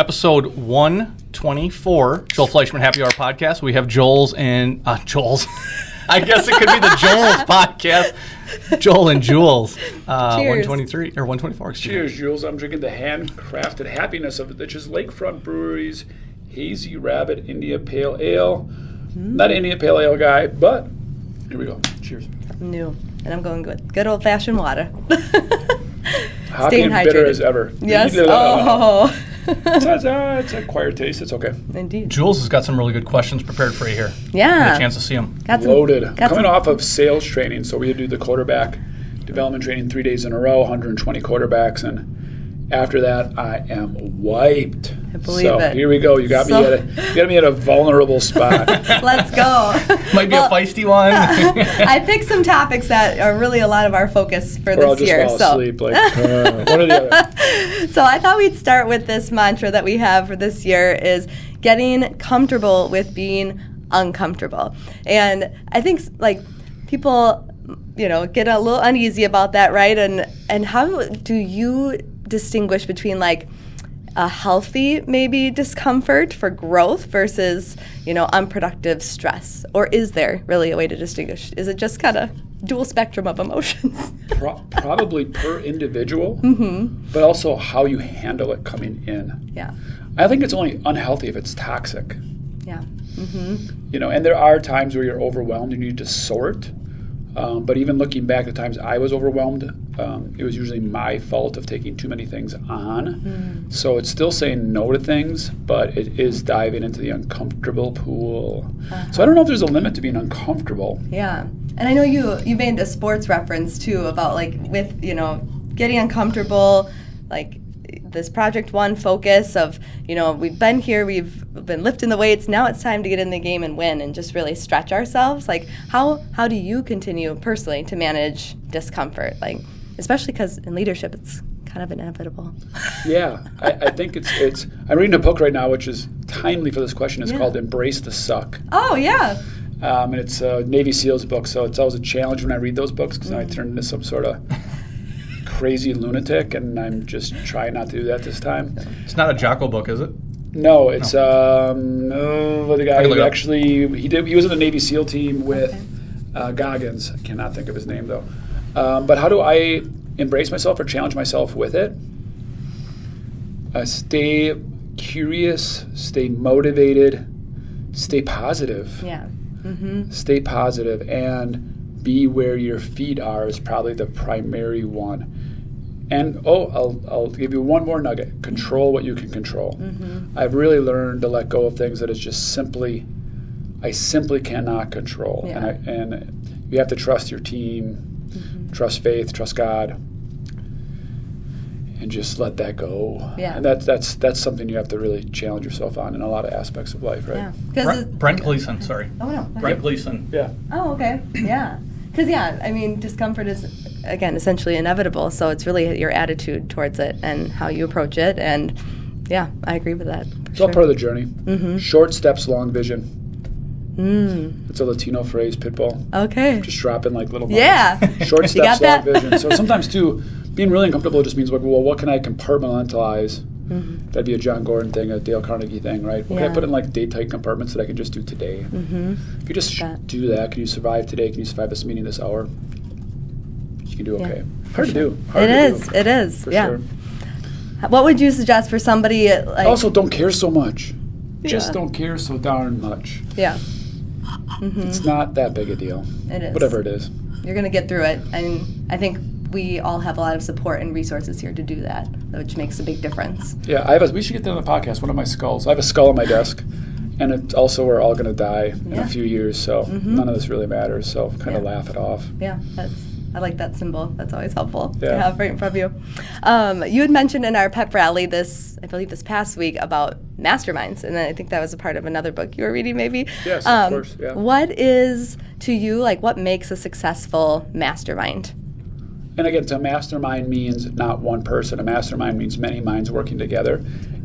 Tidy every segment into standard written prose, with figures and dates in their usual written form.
episode 124, Joel Fleischman Happy Hour podcast. We have Joel's and Joel's. I guess it could be the Joel's podcast. Joel and Jules. 123 or 124. Cheers, Jules. I'm drinking the handcrafted happiness of the Ditches Lakefront Brewery's Hazy Rabbit India Pale Ale. Not an India Pale Ale guy, but here we go. Cheers. New. And I'm going with good old-fashioned water. Hoppy and bitter as ever. Yes. Oh. It's an acquired taste. It's okay. Indeed. Jules has got some really good questions prepared for you here. Yeah. Get a chance to see them. Loaded. Coming off of sales training, so we had to do the quarterback development training 3 days in a row, 120 quarterbacks, and after that, I am wiped. I believe it. Here we go. You got me at a vulnerable spot. Let's go. Might be a feisty one. I picked some topics that are really a lot of our focus for this year. Or I'll just fall asleep. One or the other. So I thought we'd start with this mantra that we have for this year is getting comfortable with being uncomfortable. And I think people, get a little uneasy about that, right? And how do you distinguish between a healthy maybe discomfort for growth versus unproductive stress, or is there really a way to distinguish? Is it just kind of dual spectrum of emotions? Probably per individual, but also how you handle it coming in. Yeah, I think it's only unhealthy if it's toxic. Yeah. And there are times where you're overwhelmed and you need to sort. But even looking back at the times I was overwhelmed, it was usually my fault of taking too many things on. So it's still saying no to things, but it is diving into the uncomfortable pool. So I don't know if there's a limit to being uncomfortable. Yeah. And I know you made a sports reference too about with getting uncomfortable, this Project One focus of, we've been here, we've been lifting the weights, now it's time to get in the game and win and just really stretch ourselves. How do you continue personally to manage discomfort? Especially because in leadership, it's kind of inevitable. Yeah, I think it's I'm reading a book right now, which is timely for this question. It's called Embrace the Suck. Oh, yeah. And it's a Navy SEALs book, so it's always a challenge when I read those books because I turn into some sort of crazy lunatic, and I'm just trying not to do that this time. It's not a Jocko book, is it? No, it's the guy who actually he was in the Navy SEAL team with Goggins. I cannot think of his name though. But how do I embrace myself or challenge myself with it? Stay curious, stay motivated, stay positive. Yeah. Stay positive and be where your feet are is probably the primary one. And I'll give you one more nugget. Control what you can control. I've really learned to let go of things that is just I simply cannot control. Yeah. And you have to trust your team, trust faith, trust God, and just let that go. Yeah. And that's something you have to really challenge yourself on in a lot of aspects of life, right? Yeah. Brent Gleeson, sorry. Oh, no. Brent Gleeson. Yeah. Oh, okay. Yeah. Because, discomfort is, again, essentially inevitable. So it's really your attitude towards it and how you approach it. And, yeah, I agree with that. It's all part of the journey. Short steps, long vision. It's a Latino phrase, Pitbull. Okay. Just dropping little moments. Yeah. Short steps, long that? vision. So sometimes, too, being really uncomfortable just means, what can I compartmentalize? That'd be a John Gordon thing, a Dale Carnegie thing, right? What can I put in day-tight compartments that I can just do today? If you just do that, can you survive today? Can you survive this meeting this hour? You can do okay. Hard to do. It is. For yeah. sure. What would you suggest for somebody Also, don't care so much. Just don't care so darn much. Yeah. It's not that big a deal. It is. Whatever it is. You're going to get through it. And I think we all have a lot of support and resources here to do that, which makes a big difference. Yeah, we should get that on the podcast, one of my skulls. I have a skull on my desk, and it's also we're all going to die in a few years, so none of this really matters, so kind of laugh it off. Yeah, I like that symbol. That's always helpful to Yeah. have right in front of you. You had mentioned in our pep rally I believe this past week, about masterminds, and I think that was a part of another book you were reading maybe. Yes, of course, yeah. What is, to you, what makes a successful mastermind? And again, to mastermind means not one person. A mastermind means many minds working together.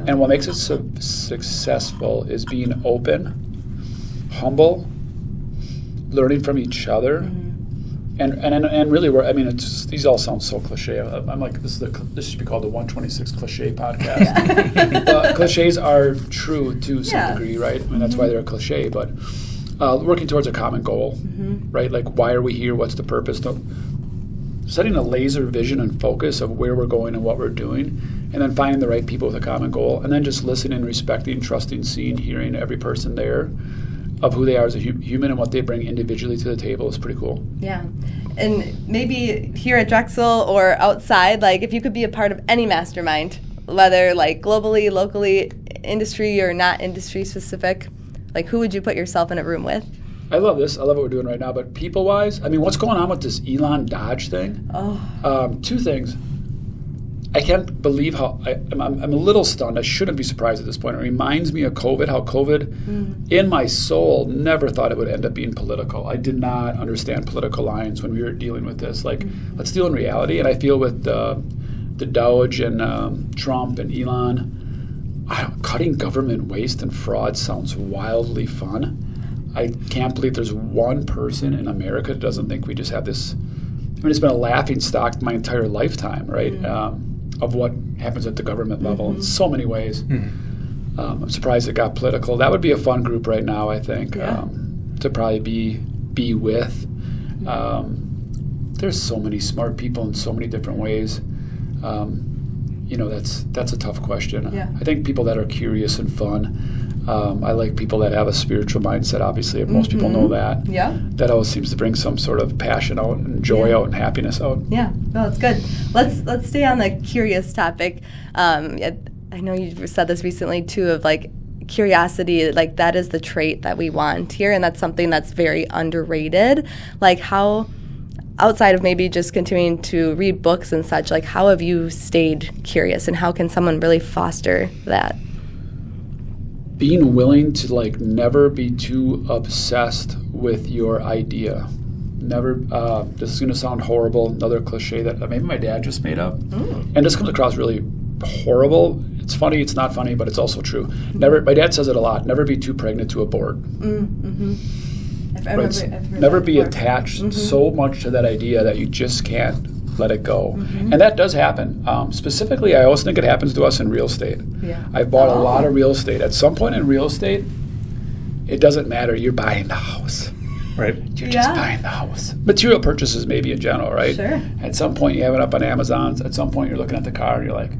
And what makes it successful is being open, humble, learning from each other, And really, these all sound so cliche. I'm like, this should be called the 126 Cliche podcast. But cliches are true to some degree, right? I mean, that's why they're a cliche. But working towards a common goal, right? Like, why are we here? What's the purpose? Setting a laser vision and focus of where we're going and what we're doing, and then finding the right people with a common goal, and then just listening, respecting, trusting, seeing, hearing every person there of who they are as a human and what they bring individually to the table is pretty cool. Yeah. And maybe here at Drexel or outside, like if you could be a part of any mastermind, whether like globally, locally, industry or not industry specific, like who would you put yourself in a room with? I love this. I love what we're doing right now. But people-wise, I mean, what's going on with this Elon Dodge thing? Two things. I can't believe how I'm a little stunned. I shouldn't be surprised at this point. It reminds me of COVID, how COVID, in my soul, never thought it would end up being political. I did not understand political lines when we were dealing with this. Like, let's deal in reality. And I feel with the Doge and Trump and Elon, cutting government waste and fraud sounds wildly fun. I can't believe there's one person in America that doesn't think we just have this. I mean, it's been a laughing stock my entire lifetime, right? Of what happens at the government level in so many ways. I'm surprised it got political. That would be a fun group right now, I think, to probably be with. There's so many smart people in so many different ways. That's a tough question. Yeah. I think people that are curious and fun. I like people that have a spiritual mindset, obviously. Most people know that. Yeah. That always seems to bring some sort of passion out and joy out and happiness out. Yeah, well, it's good. Let's stay on the curious topic. I know you said this recently, too, of like curiosity, like that is the trait that we want here, and that's something that's very underrated. Like how, outside of maybe just continuing to read books and such, like how have you stayed curious, and how can someone really foster that? Being willing to like never be too obsessed with your idea. Never. This is going to sound horrible. Another cliche that maybe my dad just made up, and this comes across really horrible. It's funny. It's not funny, but it's also true. Never. My dad says it a lot. Never be too pregnant to abort. Never be attached so much to that idea that you just can't let it go. And that does happen. Specifically, I also think it happens to us in real estate. Yeah. I've bought a lot of real estate. At some point in real estate, it doesn't matter. You're buying the house. Right. You're just buying the house. Material purchases maybe in general, right? Sure. At some point, you have it up on Amazon. At some point, you're looking at the car and you're like,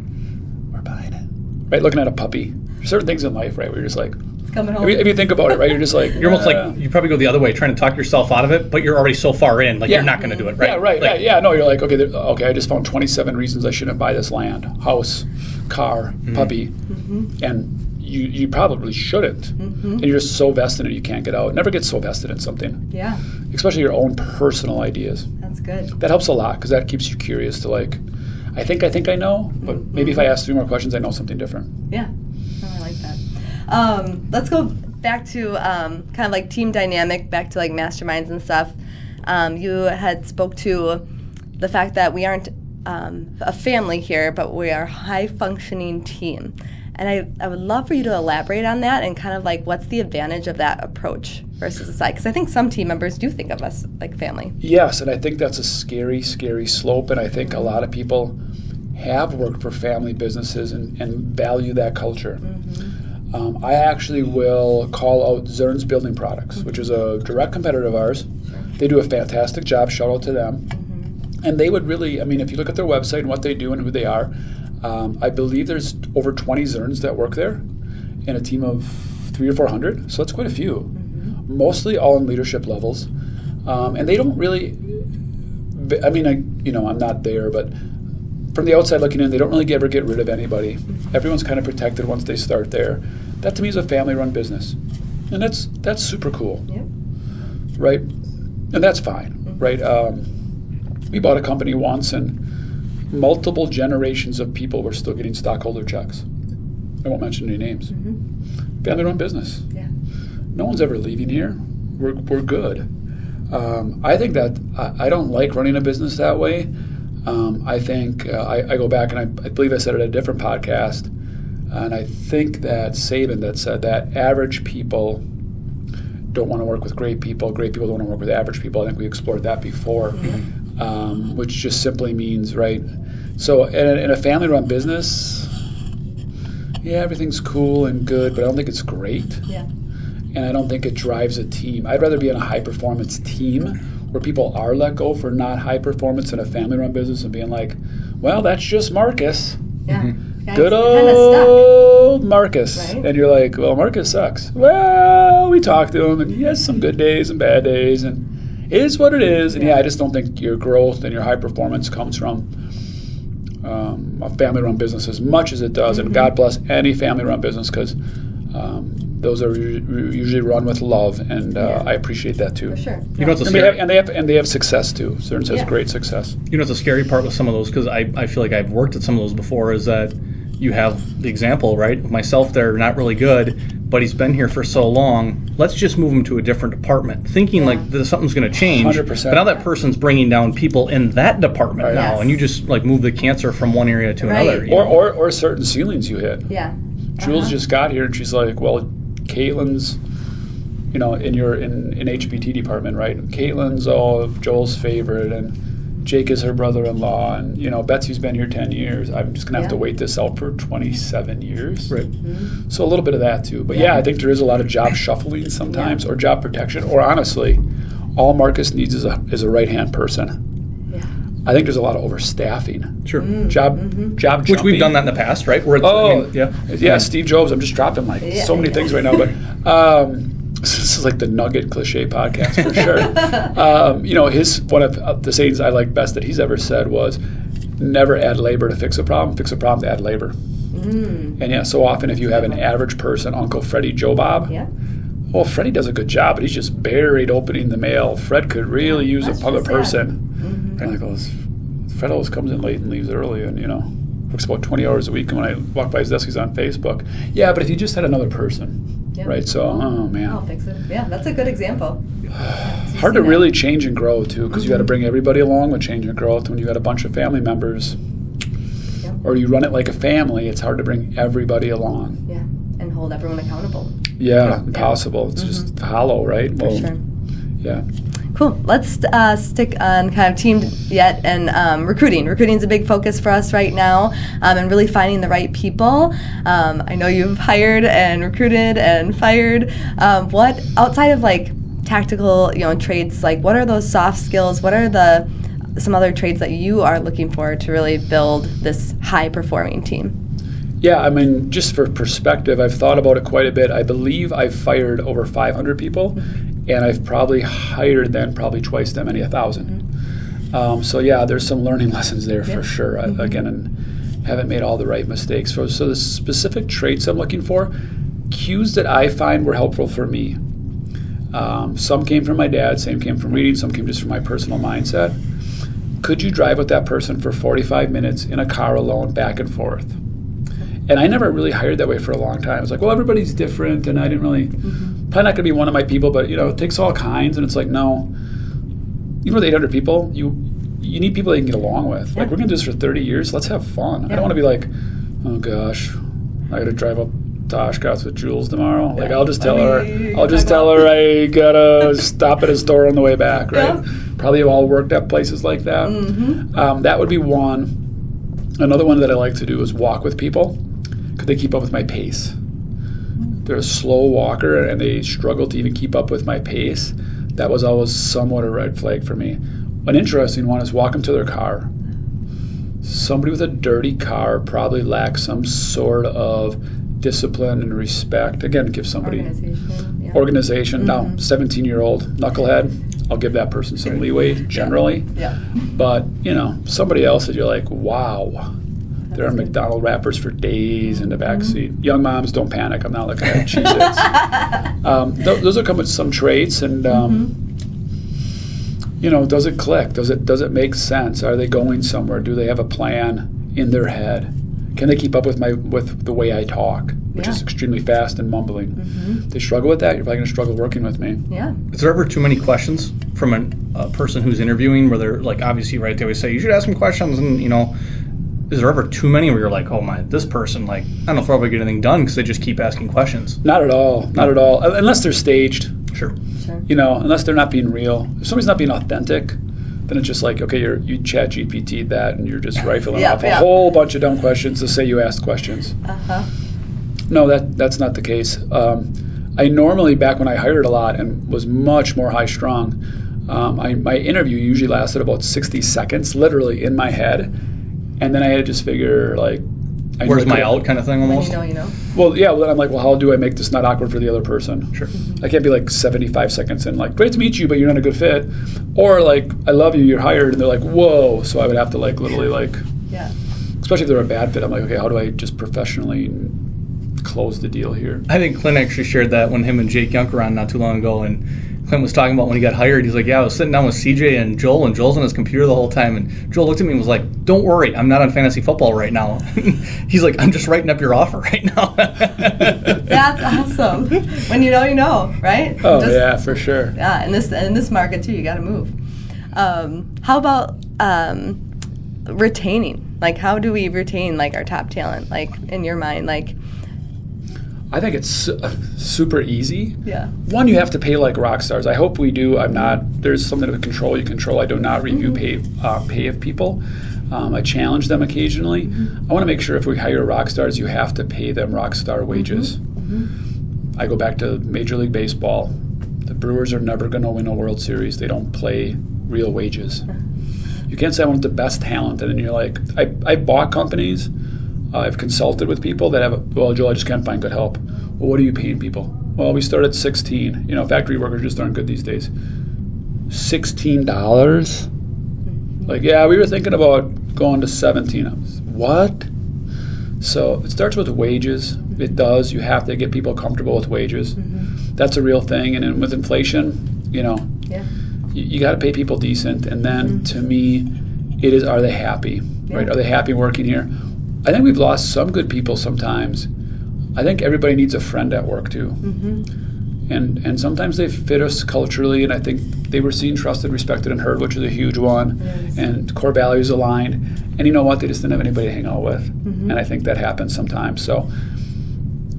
we're buying it. Right? Looking at a puppy. There's certain things in life, right, where you're just like, coming home. If you think about it, right, you're just like... You're almost like, you probably go the other way, trying to talk yourself out of it, but you're already so far in, like you're not going to do it, right? Yeah, right, like, no, you're like, okay, I just found 27 reasons I shouldn't buy this land, house, car, puppy, and you probably shouldn't. And you're just so vested in it, you can't get out. Never get so vested in something. Yeah. Especially your own personal ideas. That's good. That helps a lot, because that keeps you curious to like, I think I know, but maybe if I ask 3 more questions, I know something different. Yeah, I like that. Let's go back to kind of like team dynamic, back to like masterminds and stuff. You had spoke to the fact that we aren't a family here, but we are a high-functioning team. And I would love for you to elaborate on that and kind of like what's the advantage of that approach versus the side? Because I think some team members do think of us like family. Yes, and I think that's a scary, scary slope, and I think a lot of people have worked for family businesses and value that culture. I actually will call out Zern's Building Products, which is a direct competitor of ours. They do a fantastic job. Shout out to them. And they would really, I mean, if you look at their website and what they do and who they are, I believe there's over 20 Zerns that work there in a team of 300 or 400. So that's quite a few. Mostly all in leadership levels. And they don't really, I mean, I'm not there, but from the outside looking in, they don't really ever get rid of anybody. Everyone's kind of protected once they start there. That to me is a family-run business, and that's super cool, right? And that's fine, right? We bought a company once, and multiple generations of people were still getting stockholder checks. I won't mention any names. Family-run business. Yeah. No one's ever leaving here. We're good. I think that I don't like running a business that way. I think I go back, and I believe I said it at a different podcast, and I think that Saban that said that average people don't want to work with great people don't want to work with average people. I think we explored that before, which just simply means, right? So in a family-run business, yeah, everything's cool and good, but I don't think it's great. Yeah. And I don't think it drives a team. I'd rather be in a high-performance team where people are let go for not high performance in a family-run business and being like, well, that's just Marcus. Yeah. Good old Marcus. Right? And you're like, well, Marcus sucks. Well, we talked to him, and he has some good days and bad days, and it is what it is. And I just don't think your growth and your high performance comes from a family-run business as much as it does. And God bless any family-run business, because those are usually run with love, and I appreciate that too. For sure. You know, it's they have success too. Stearns has great success. You know, it's a scary part with some of those, because I feel like I've worked at some of those before, is that you have the example, right? Myself, they're not really good, but he's been here for so long. Let's just move him to a different department, thinking like something's going to change. 100%. But now that person's bringing down people in that department now, and you just like move the cancer from one area to another. Or certain ceilings you hit. Yeah. Jules just got here, and she's like, well, Caitlin's, in HPT department, right? Caitlin's Joel's favorite, and Jake is her brother-in-law, and Betsy's been here 10 years. I'm just gonna have to wait this out for 27 years. Right. Mm-hmm. So a little bit of that too. But I think there is a lot of job shuffling sometimes, or job protection, or honestly, all Marcus needs is a right-hand person. I think there's a lot of overstaffing. Sure. Job Which jumping. we've done that in the past, right? Where Steve Jobs. I'm just dropping so many things right now, but this is like the nugget cliche podcast for sure. His one of the sayings I like best that he's ever said was, "Never add labor to fix a problem to add labor." And so often if you have an average person, Uncle Freddie, Joe Bob. Yeah. Well, Freddie does a good job, but he's just buried opening the mail. Fred could really use another person. And I go, Fred always comes in late and leaves early, and works about 20 hours a week. And when I walk by his desk, he's on Facebook. Yeah, but if he just had another person, right? So, oh man, I'll fix it. Yeah, that's a good example. Hard to really change and grow too, because you got to bring everybody along with change and growth. When you got a bunch of family members, or you run it like a family, it's hard to bring everybody along. Yeah, and hold everyone accountable. Yeah, impossible. It's just hollow, right? For sure. Yeah. Cool. Let's stick on kind of team yet and recruiting. Recruiting is a big focus for us right now, and really finding the right people. I know you've hired and recruited and fired. What outside of like tactical, traits, like what are those soft skills? What are some other traits that you are looking for to really build this high performing team? Yeah, I mean, just for perspective, I've thought about it quite a bit. I believe I've fired over 500 people. And I've probably hired then probably twice that many, 1,000. So there's some learning lessons there for sure. Again, and haven't made all the right mistakes. So the specific traits I'm looking for, cues that I find were helpful for me. Some came from my dad, some came from reading, some came just from my personal mindset. Could you drive with that person for 45 minutes in a car alone, back and forth? And I never really hired that way for a long time. I was like, well, everybody's different, and I didn't really, probably not going to be one of my people, but, it takes all kinds, and it's like, no. Even with 800 people, you need people that you can get along with. Yeah. Like, we're going to do this for 30 years. Let's have fun. Yeah. I don't want to be like, oh, gosh, I got to drive up to Oshkosh with Jules tomorrow. Yeah. Like, I'll just tell her I got to stop at a store on the way back, right? Yeah. Probably all worked at places like that. That would be one. Another one that I like to do is walk with people. Could they keep up with my pace? They're a slow walker and they struggle to even keep up with my pace. That was always somewhat a red flag for me. An interesting one is walk them to their car. Somebody with a dirty car probably lacks some sort of discipline and respect. Again, give somebody organization. Now, 17-year-old knucklehead, I'll give that person some leeway generally. Yeah. But, somebody else that you're like, wow. There are McDonald's wrappers for days in the backseat. Young moms, don't panic. I'm not looking at Cheez-Its. Those will come with some traits, and does it click? Does it make sense? Are they going somewhere? Do they have a plan in their head? Can they keep up with the way I talk, which is extremely fast and mumbling? If they struggle with that, you're probably going to struggle working with me. Yeah. Is there ever too many questions from a person who's interviewing, where they're like, obviously, right? They always say you should ask them questions, and is there ever too many where you're like, oh my, this person, like, I don't know if I'll ever get anything done because they just keep asking questions? Not at all. Not at all. Unless they're staged. Sure. Unless they're not being real. If somebody's not being authentic, then it's just like, okay, you chat GPT that and you're just rifling off a whole bunch of dumb questions to say you asked questions. No, that's not the case. I normally, back when I hired a lot and was much more high-strung, my interview usually lasted about 60 seconds, literally in my head. And then I had to just figure, like... Where's my out kind of thing almost? When you know. Well, yeah, then I'm like, well, how do I make this not awkward for the other person? Sure. I can't be like 75 seconds in, like, great to meet you, but you're not a good fit. Or like, I love you, you're hired, and they're like, whoa. So I would have to like literally like... Yeah. Especially if they're a bad fit, I'm like, okay, how do I just professionally close the deal here? I think Clint actually shared that when him and Jake Young were on not too long ago, and Clint was talking about when he got hired. He's like, yeah, I was sitting down with CJ and Joel's on his computer the whole time, and Joel looked at me and was like, don't worry, I'm not on fantasy football right now. He's like, I'm just writing up your offer right now. That's awesome. When you know, right? Oh, yeah, for sure. Yeah, in this market too, you got to move. How about retaining? Like, how do we retain like our top talent? Like, in your mind, like... I think it's super easy. Yeah. One, you have to pay like rock stars. I hope we do. I'm not. There's something of control you control. I do not review pay of people. I challenge them occasionally. I want to make sure if we hire rock stars, you have to pay them rock star wages. I go back to Major League Baseball. The Brewers are never going to win a World Series. They don't play real wages. You can't say I want the best talent, and then you're like, I bought companies. I've consulted with people that have, well, Joel, I just can't find good help. Well, what are you paying people? Well, we start at 16. Factory workers just aren't good these days. $16? Like, yeah, we were thinking about going to 17. What? So it starts with wages. It does. You have to get people comfortable with wages. That's a real thing. And then with inflation, you got to pay people decent. And then to me, it is, are they happy? Right? Are they happy working here? I think we've lost some good people sometimes. I think everybody needs a friend at work too. And sometimes they fit us culturally, and I think they were seen, trusted, respected, and heard, which is a huge one. And core values aligned. And you know what? They just didn't have anybody to hang out with. And I think that happens sometimes. So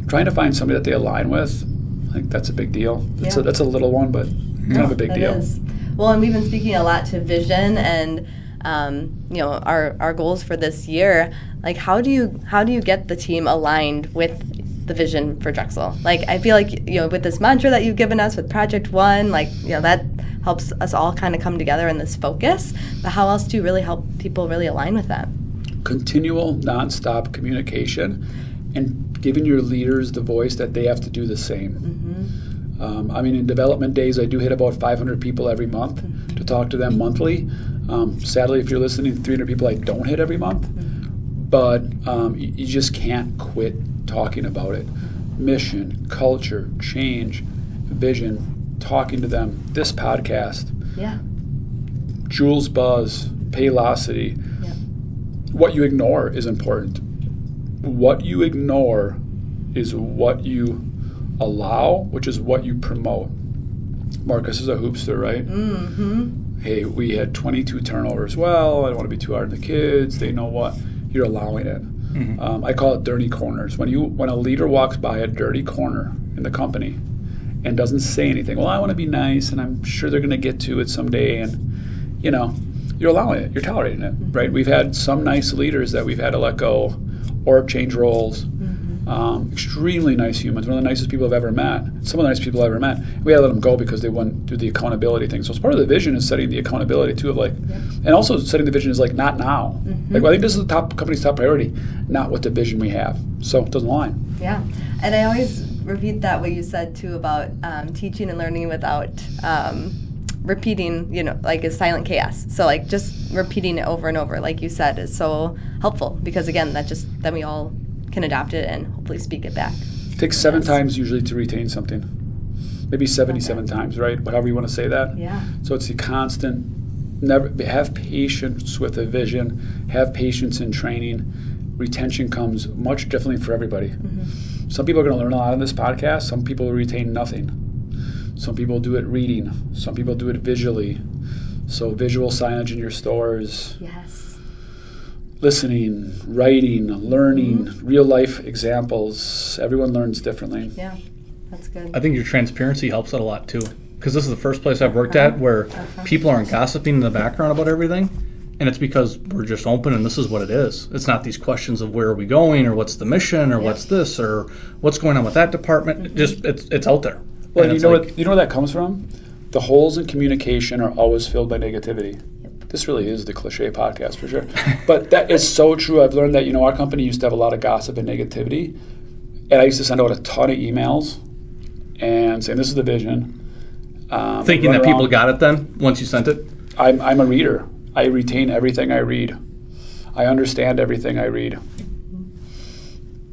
trying to find somebody that they align with, I think that's a big deal. That's a little one, but kind of a big deal. Is. Well, and we've been speaking a lot to vision and our goals for this year. Like, how do you get the team aligned with the vision for Drexel? Like, I feel like, with this mantra that you've given us with Project One, like, that helps us all kind of come together in this focus. But how else do you really help people really align with that? Continual, nonstop communication and giving your leaders the voice that they have to do the same. In development days, I do hit about 500 people every month to talk to them monthly. Sadly, if you're listening, 300 people I don't hit every month. But you just can't quit talking about it. Mission, culture, change, vision, talking to them. This podcast. Yeah. Jules Buzz, Paylocity. Yeah. What you ignore is important. What you ignore is what you allow, which is what you promote. Marcus is a hoopster, right? Hey, we had 22 turnovers. Well, I don't want to be too hard on the kids. They know what. You're allowing it. I call it dirty corners. When a leader walks by a dirty corner in the company and doesn't say anything, well, I want to be nice, and I'm sure they're going to get to it someday, and you're allowing it. You're tolerating it, right? We've had some nice leaders that we've had to let go or change roles. Extremely nice humans, one of the nicest people I've ever met. Some of the nicest people I've ever met. We had to let them go because they wouldn't do the accountability thing. So it's part of the vision is setting the accountability too of and also setting the vision is not now. I think this is the company's top priority, not what the vision we have. So it doesn't align. Yeah, and I always repeat that what you said too about teaching and learning without repeating, like a silent chaos. So just repeating it over and over, like you said, is so helpful because again, then we all can adopt it and hopefully speak it back. It takes 7 times usually to retain something. Maybe 77 times, right? However you want to say that. Yeah. So it's the constant, have patience with a vision, have patience in training. Retention comes much differently for everybody. Some people are going to learn a lot on this podcast. Some people will retain nothing. Some people do it reading. Some people do it visually. So visual signage in your stores. Yes. Listening, writing, learning, real life examples. Everyone learns differently. Yeah. That's good. I think your transparency helps it a lot too, because this is the first place I've worked at where people aren't gossiping in the background about everything, and it's because we're just open and this is what it is. It's not these questions of where are we going or what's the mission or what's this or what's going on with that department. Just it's out there. Well, you know where that comes from? The holes in communication are always filled by negativity. This really is the cliché podcast for sure. But that is so true. I've learned that, our company used to have a lot of gossip and negativity. And I used to send out a ton of emails and saying, this is the vision. Thinking that people got it then, once you sent it? I'm a reader. I retain everything I read. I understand everything I read.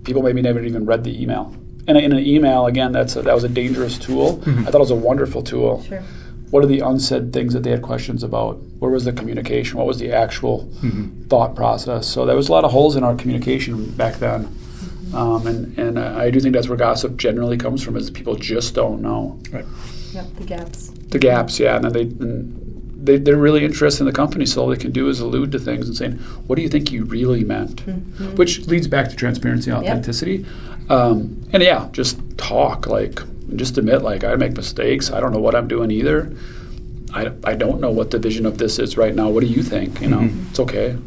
People maybe never even read the email. And in an email, again, that was a dangerous tool. I thought it was a wonderful tool. Sure. What are the unsaid things that they had questions about? Where was the communication? What was the actual thought process? So there was a lot of holes in our communication back then. And I do think that's where gossip generally comes from, is people just don't know. Right. Yep, the gaps. The gaps, yeah. And then they're really interested in the company, so all they can do is allude to things and saying, what do you think you really meant? Which leads back to transparency and authenticity. Just talk, just admit, I make mistakes. I don't know what I'm doing either. I don't know what the vision of this is right now. What do you think? It's okay.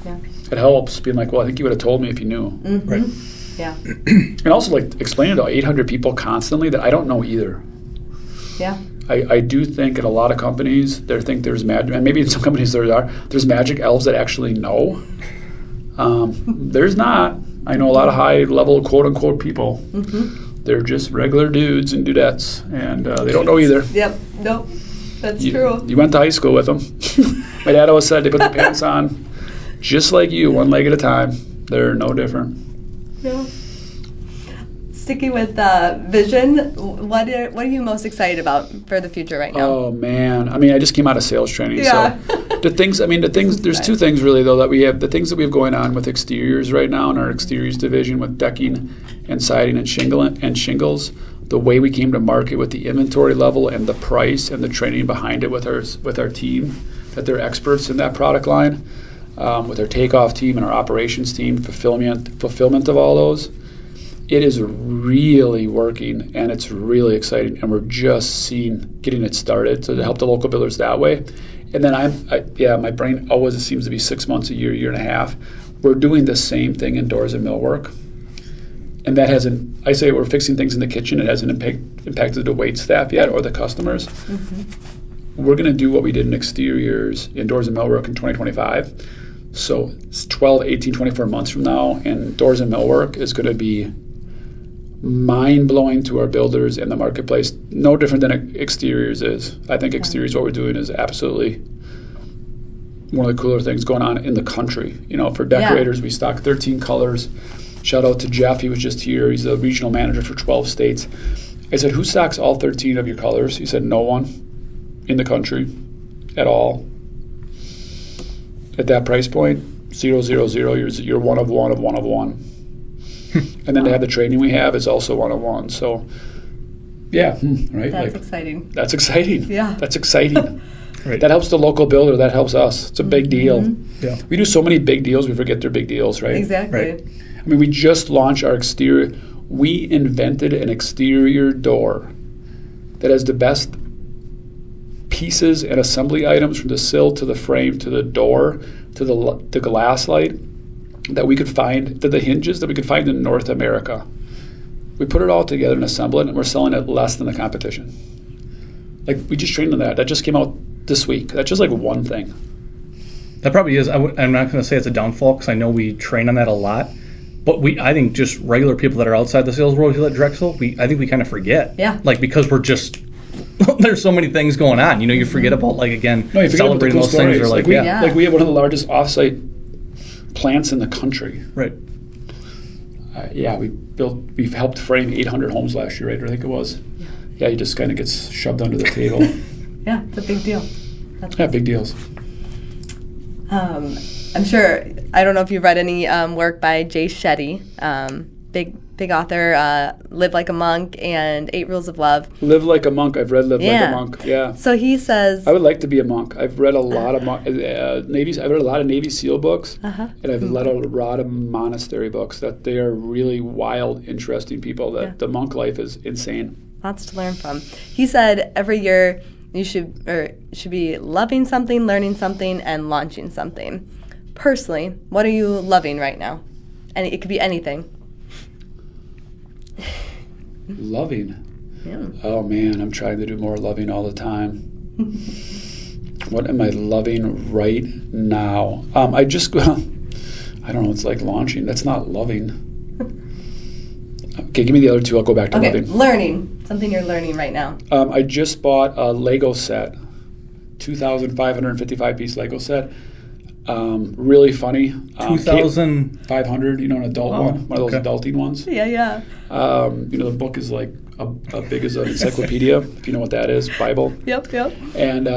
Yeah. It helps being like, well, I think you would have told me if you knew. Right. Yeah. And also explaining to 800 people constantly that I don't know either. Yeah. I do think in a lot of companies, they think there's magic, and maybe in some companies there's magic elves that actually know. There's not. I know a lot of high-level, quote-unquote people. They're just regular dudes and dudettes, and they don't know either. Yep. Nope. That's true. You went to high school with them. My dad always said they put the pants on just like you, one leg at a time. They're no different. Yeah. Sticking with vision, what are you most excited about for the future right now? Oh man, I just came out of sales training. Yeah. So there's two things really though that we have. The things that we have going on with exteriors right now in our exteriors division with decking and siding and shingles. The way we came to market with the inventory level and the price and the training behind it with our team, that they're experts in that product line, with our takeoff team and our operations team, fulfillment of all those. It is really working, and it's really exciting, and we're just getting it started to help the local builders that way. And then my brain always seems to be 6 months, a year and a half. We're doing the same thing in doors and millwork, and that hasn't. I say we're fixing things in the kitchen. It hasn't impacted the wait staff yet or the customers. We're going to do what we did in exteriors, in doors and millwork in 2025. So 12, 18, 24 months from now, and doors and millwork is going to be mind-blowing to our builders in the marketplace. No different than exteriors is. I think exteriors, what we're doing is absolutely one of the cooler things going on in the country. For decorators, we stock 13 colors. Shout out to Jeff. He was just here. He's the regional manager for 12 states. I said, who stocks all 13 of your colors? He said, no one in the country at all. At that price point, 0, 0, 0, you're one of one of one of one. And then to have the training we have is also one of one. So, yeah, right. That's exciting. That's exciting. Yeah, that's exciting. Right. That helps the local builder. That helps us. It's a big deal. Yeah. We do so many big deals, we forget they're big deals, right? Exactly. Right. We just launched our exterior. We invented an exterior door that has the best pieces and assembly items from the sill to the frame to the door to the glass light that we could find, to the hinges that we could find in North America. We put it all together and assemble it, and we're selling it less than the competition. We just trained on that. That just came out this week. That's just one thing. That probably is. I'm not going to say it's a downfall because I know we train on that a lot. But I think just regular people that are outside the sales world here at Drexel, I think we kind of forget. Yeah. Because we're just, there's so many things going on. You forget about, celebrating those things. Or we have one of the largest offsite plants in the country. Right. We've helped frame 800 homes last year, right? I think it was. Yeah, he just kind of gets shoved under the table. Yeah, it's a big deal. Big deals. I'm sure, I don't know if you've read any work by Jay Shetty, big author, Live Like a Monk and 8 Rules of Love. Live Like a Monk. I've read Live Like a Monk. Yeah. So he says, I would like to be a monk. I've read a lot of Navy. I've read a lot of Navy SEAL books, and I've read a lot of monastery books. That they are really wild, interesting people. That the monk life is insane. Lots to learn from. He said every year you should be loving something, learning something, and launching something. Personally, what are you loving right now? And it could be anything. Loving. Yeah. Oh man, I'm trying to do more loving all the time. What am I loving right now? I don't know. It's like launching. That's not loving. Okay, give me the other two. I'll go back to loving. Learning. Something you're learning right now. I just bought a Lego set, 2,555-piece Lego set. Really funny. 2,500. An adult one of those adulting ones. Yeah. The book is like big as an encyclopedia, if you know what that is, Bible. Yep. And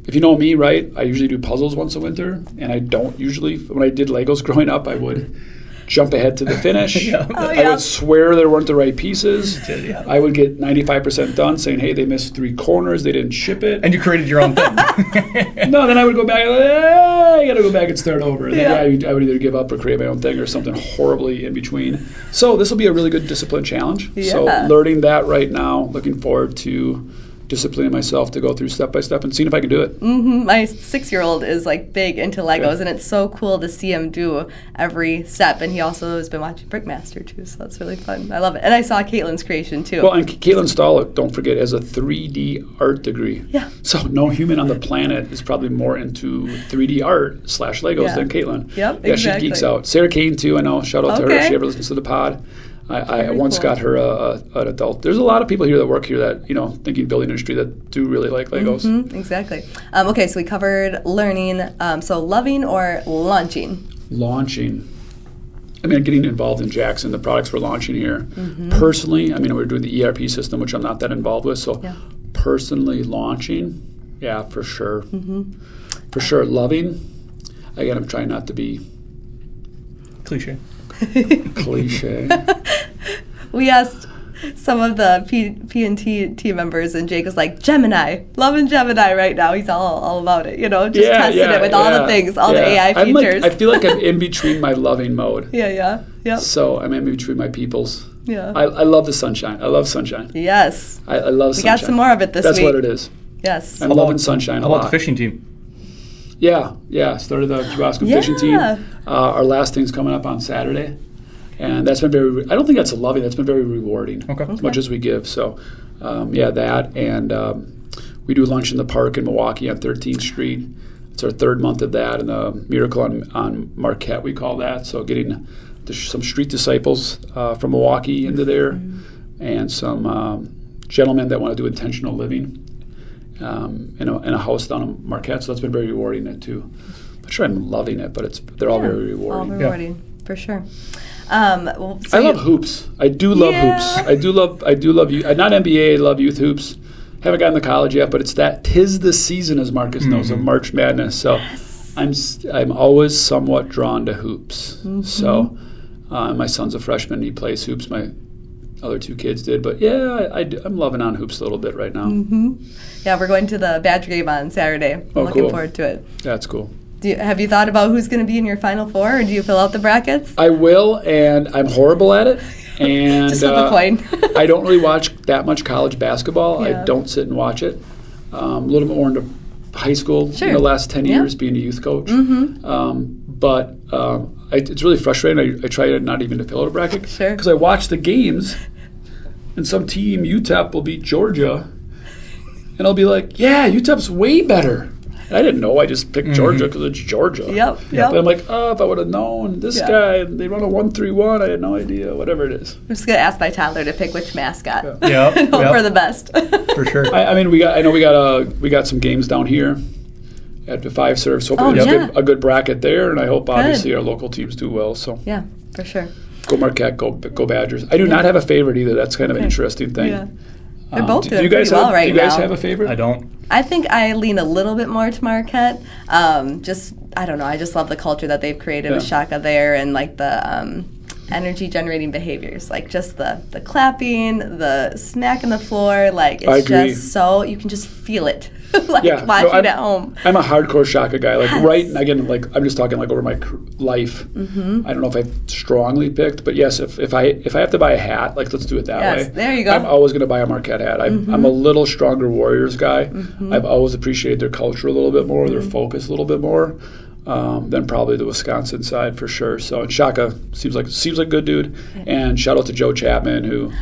if you know me, right, I usually do puzzles once a winter, and I don't usually. When I did Legos growing up, I would jump ahead to the finish. I would swear there weren't the right pieces. I would get 95% done saying, hey, they missed 3 corners, they didn't ship it. And you created your own thing. No, then I would go back, I got to go back and start over. And then I would either give up or create my own thing or something horribly in between. So this will be a really good discipline challenge. Yeah. So learning that right now, looking forward to disciplining myself to go through step by step and seeing if I can do it. My 6-year-old is like big into Legos, and it's so cool to see him do every step. And he also has been watching Brickmaster too, so that's really fun. I love it. And I saw Caitlin's creation too. Well, and Caitlin Stahl, don't forget, has a 3D art degree. Yeah. So no human on the planet is probably more into 3D art / Legos than Caitlin. Yep, yeah, exactly. she geeks out. Sarah Kane too, I know. Shout out to her if she ever listens to the pod. I once got her an adult. There's a lot of people here that work here that, thinking building industry that do really like Legos. Mm-hmm, exactly. Okay, so we covered learning. So loving or launching? Launching. Getting involved in Jackson, the products we're launching here. Mm-hmm. Personally, we're doing the ERP system, which I'm not that involved with. So personally launching, yeah, for sure. Mm-hmm. For sure. Loving, again, I'm trying not to be Cliché. We asked some of the P&T team members, and Jake was like, Gemini, loving Gemini right now. He's all about it, testing it with all the things, all the AI features. I feel like I'm in between my loving mode. Yeah. So I'm in between my peoples. Yeah. I love the sunshine. I love sunshine. Yes. I love sunshine. We got some more of it this week. That's what it is. Yes. I'm loving sunshine a lot. How about the fishing team? Yeah. Started the Kewaskum fishing team. Our last thing's coming up on Saturday. And that's been I don't think that's loving, that's been very rewarding, as much as we give. So, that. And we do lunch in the park in Milwaukee on 13th Street. It's our 3rd month of that. And the Miracle on Marquette, we call that. So getting some street disciples from Milwaukee into there, and some gentlemen that want to do intentional living in a house down in Marquette. So that's been very rewarding too. I'm not sure I'm loving it, but they're all very rewarding. All rewarding, for sure. I love hoops. I do love hoops. I do love you. Not NBA. I love youth hoops. Haven't gotten to college yet, but tis the season, as Marcus knows, of March Madness. So I'm always somewhat drawn to hoops. Mm-hmm. So my son's a freshman. He plays hoops. My other 2 kids did, but I'm loving on hoops a little bit right now. Mm-hmm. Yeah, we're going to the Badger game on Saturday. I'm looking forward to it. That's cool. Have you thought about who's going to be in your Final Four, or do you fill out the brackets? I will, and I'm horrible at it. And just flip a coin. I don't really watch that much college basketball. I don't sit and watch it. A little bit more into high school in the last 10 years, being a youth coach. Mm-hmm. But it's really frustrating. I try not even to fill out a bracket because I watch the games, and some team, UTEP, will beat Georgia, and I'll be like, yeah, UTEP's way better. I didn't know. I just picked Georgia because it's Georgia. Yep. But I'm like, if I would have known this guy, they run a 1-3-1. I had no idea. Whatever it is. I'm just gonna ask my toddler to pick which mascot. Yeah. And hope for the best. For sure. We got some games down here at the 5 serve. So hopefully there's a good bracket there, and I hope obviously our local teams do well. So yeah, for sure. Go Marquette. Go Badgers. I do not have a favorite either. That's kind of an interesting thing. Yeah. They're both doing do you guys pretty well right now. Do you guys have a favorite? I don't. I think I lean a little bit more to Marquette. I don't know. I just love the culture that they've created with Shaka there, and like the energy generating behaviors, like just the clapping, the smacking the floor, like it's just so you can just feel it. Watching at home. I'm a hardcore Shaka guy. Like again, like I'm just talking like over my life. Mm-hmm. I don't know if I've strongly picked, but yes, if I have to buy a hat, like let's do it that way. There you go. I'm always going to buy a Marquette hat. I'm a little stronger Warriors guy. Mm-hmm. I've always appreciated their culture a little bit more, their focus a little bit more. Than probably the Wisconsin side for sure. So and Shaka seems like a good dude. And shout out to Joe Chapman, who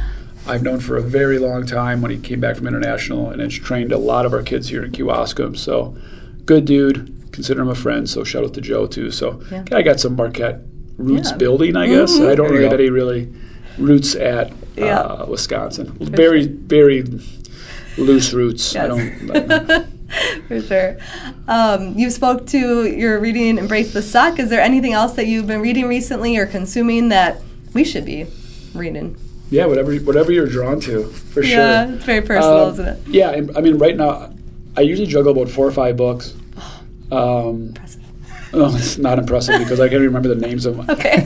I've known for a very long time when he came back from international and has trained a lot of our kids here in Kewaskum. So good dude, consider him a friend. So shout out to Joe too. So I got some Marquette roots building, I guess. I don't really have any really roots at Wisconsin. Very, very loose roots. Yes. I don't. For sure. You spoke to your reading Embrace the Suck. Is there anything else that you've been reading recently or consuming that we should be reading? Yeah, whatever you're drawn to, for sure. Yeah, it's very personal, isn't it? Yeah, I mean, right now, I usually juggle about 4 or 5 books. Impressive. No, it's not impressive because I can't remember the names of them. Okay.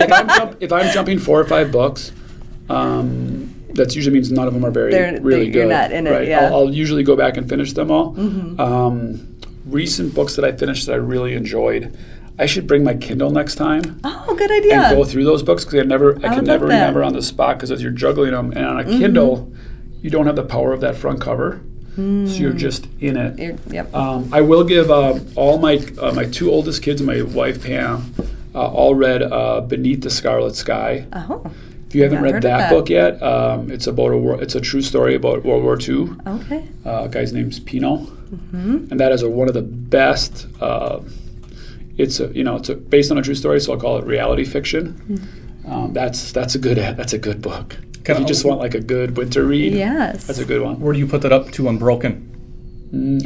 If I'm jumping 4 or 5 books, that usually means none of them are really good. You're not in it, right? yeah. I'll usually go back and finish them all. Mm-hmm. Recent books that I finished that I really enjoyed. I should bring my Kindle next time. Oh, good idea. And go through those books because I can never remember on the spot because as you're juggling them. And on a Kindle, you don't have the power of that front cover. So you're just in it. I will give all my 2 oldest kids and my wife Pam all read Beneath the Scarlet Sky. Oh. If you haven't read that book yet, it's a true story about World War II. Okay. A guy's name's Pino, and that is one of the best. It's based on a true story, so I'll call it reality fiction. That's a good book. If you just want like a good winter read, that's a good one. Where do you put that up to Unbroken?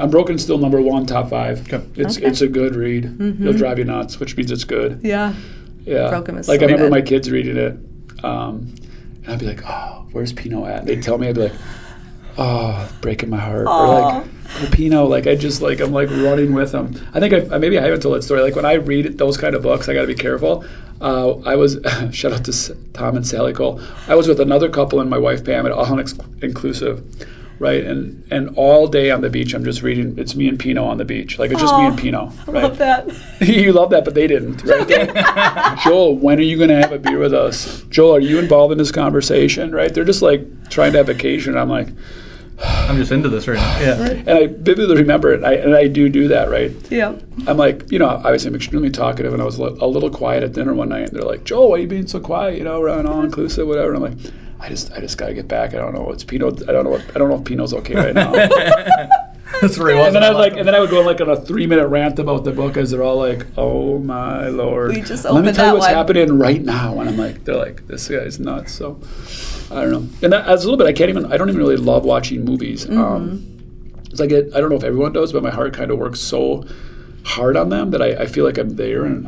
Unbroken's still number 1, top 5. Okay. It's a good read. It'll drive you nuts, which means it's good. Yeah. Broken is like I remember my kids reading it, and I'd be like, "Oh, where's Pino at?" They'd tell me, I'd be like, "Oh, breaking my heart," or like, "Oh, Pino," like I'm like running with them. I think maybe I haven't told that story. Like when I read those kind of books, I got to be careful. I was shout out to Tom and Sally Cole. I was with another couple and my wife Pam at All Inclusive, right? And all day on the beach, I'm just reading. It's me and Pino on the beach. Like it's just me and Pino. Right? I love that. You love that, but they didn't. Right? Joel, when are you going to have a beer with us? Joel, are you involved in this conversation? Right? They're just like trying to have vacation. I'm like, I'm just into this right now. Yeah. Right. And I vividly remember it. And I do that, right? Yeah. I'm like, obviously I'm extremely talkative, and I was a little quiet at dinner one night, and they're like, "Joel, why are you being so quiet? Around All Inclusive, whatever." And I'm like, I just got to get back. I don't know. It's Pino. I don't know if Pino's okay right now. That's where he was. And then I would go like on a 3-minute rant about the book as they're all like, "Oh my Lord, we just let me tell you what's one. happening right now." And they're like, "This guy's nuts." So I don't know. And as a little bit, I don't even really love watching movies. It's like I don't know if everyone does, but my heart kind of works so hard on them that I feel like I'm there, and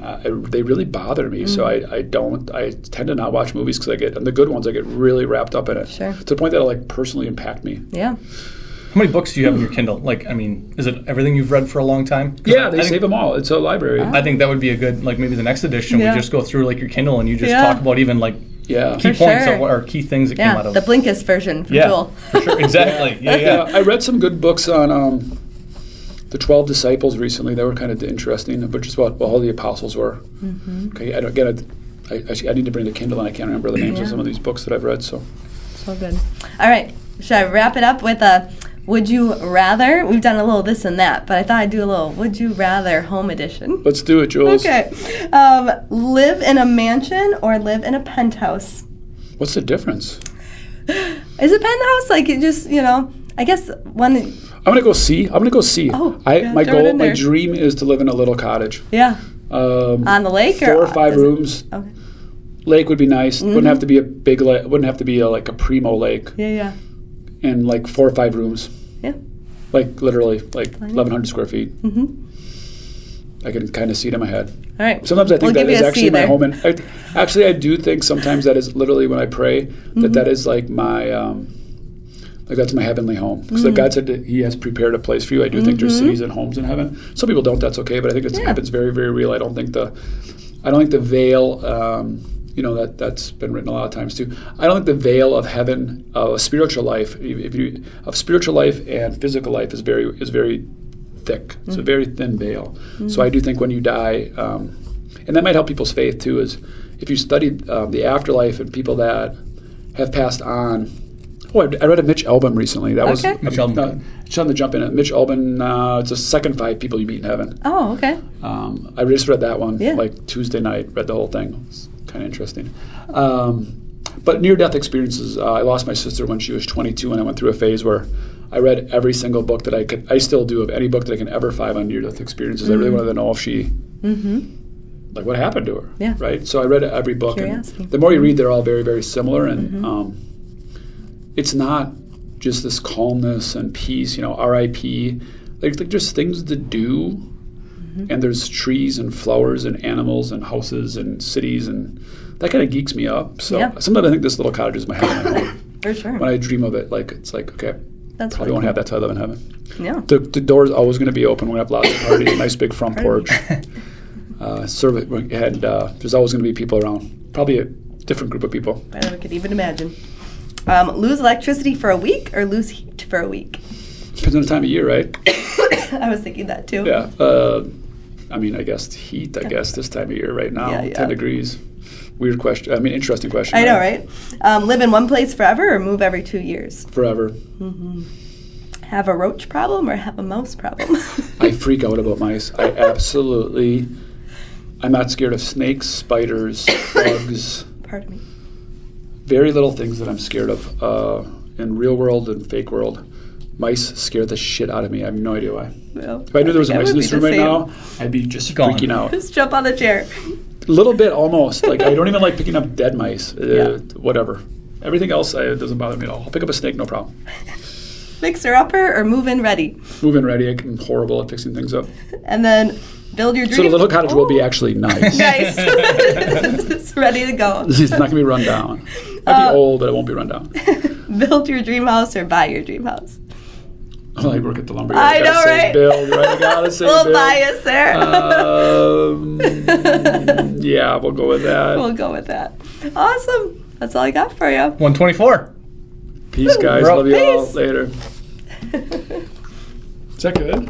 they really bother me. So I tend to not watch movies because and the good ones I get really wrapped up in it. Sure. To the point that it'll like personally impact me. Yeah. How many books do you have in your Kindle? Like, I mean, is it everything you've read for a long time? Yeah, they save them all. It's a library. I think that would be a good, like maybe the next edition, we just go through like your Kindle and you just talk about even like key points or key things that came out of the Blinkist version from Joel. For sure. Exactly. Yeah. I read some good books on the 12 Disciples recently. They were kind of interesting, but just about all the apostles were. Okay, I need to bring the Kindle, and I can't remember the names of some of these books that I've read. So good. All right, should I wrap it up with a Would You Rather? We've done a little this and that, but I thought I'd do a little Would You Rather home edition. Let's do it, Jules. Okay. Live in a mansion or live in a penthouse? What's the difference? Is a penthouse like it just, I guess one... I'm gonna go C. Oh, my dream is to live in a little cottage. Yeah. On the lake, 4 or 5 rooms. Okay. Lake would be nice. Wouldn't have to be a big lake. Wouldn't have to be like a primo lake. Yeah. And like 4 or 5 rooms. Yeah. Like literally, like 1,100 square feet. I can kind of see it in my head. All right. Sometimes I think that is actually my home. And I do think sometimes that is literally when I pray that is like my. Like that's my heavenly home. Because like God said that He has prepared a place for you. I do think there's cities and homes in heaven. Some people don't. That's okay. But I think heaven's very, very real. I don't think the veil that's been written a lot of times too. I don't think the veil of heaven, spiritual life, of spiritual life and physical life is very thick. It's a very thin veil. So I do think when you die, and that might help people's faith too, is if you study the afterlife and people that have passed on. Oh, I read a Mitch Albom recently. That was Mitch Albom. Something to jump in. Mitch Albom, it's the second 5 people you meet in heaven. Oh, okay. I just read that one Yeah. Tuesday night. Read the whole thing. It's kind of interesting. But near-death experiences. I lost my sister when she was 22, and I went through a phase where I read every single book that I could. I still do of any book that I can ever find on near-death experiences. I really wanted to know if she. Like what happened to her? Yeah. Right. So I read every book, Curiosity. and the more you read, they're all very, very similar, and it's not just this calmness and peace. R.I.P. Like just things to do, and there's trees and flowers and animals and houses and cities, and that kind of geeks me up. So sometimes I think this little cottage is my home. For sure. When I dream of it, it's like okay, That's probably won't have that till I live in heaven. Yeah. The door's always going to be open. We're going to have lots of parties, a nice big front porch. There's always going to be people around. Probably a different group of people. I could even imagine. Lose electricity for a week or lose heat for a week? Depends on the time of year, right? I was thinking that too. Yeah. I guess heat, this time of year right now, Yeah. 10 degrees. Weird question. Interesting question. I know, right? Live in one place forever or move every 2 years? Forever. Have a roach problem or have a mouse problem? I freak out about mice. I'm not scared of snakes, spiders, bugs. Pardon me. Very little things that I'm scared of in real world and fake world. Mice scare the shit out of me. I have no idea why. Well, If I knew there was a mice in this room right same. now, I'd be just Gone. freaking out. Just jump on the chair. A little bit almost. I don't even like picking up dead mice. Whatever. Everything else it doesn't bother me at all. I'll pick up a snake, no problem. Fixer-upper or move-in ready? Move-in ready. I'm horrible at fixing things up. And then build your dream. So the little cottage will be actually nice. Nice. Just ready to go. It's not going to be run down. Might be old, but it won't be run down. Build your dream house or buy your dream house? Well, I work at the lumberyard. I know, right? Build, right? I gotta say We'll build. bias there. Yeah, we'll go with that. We'll go with that. Awesome. That's all I got for you. 124. Peace, guys. Bro. Love you all. Peace. Later. Is that good?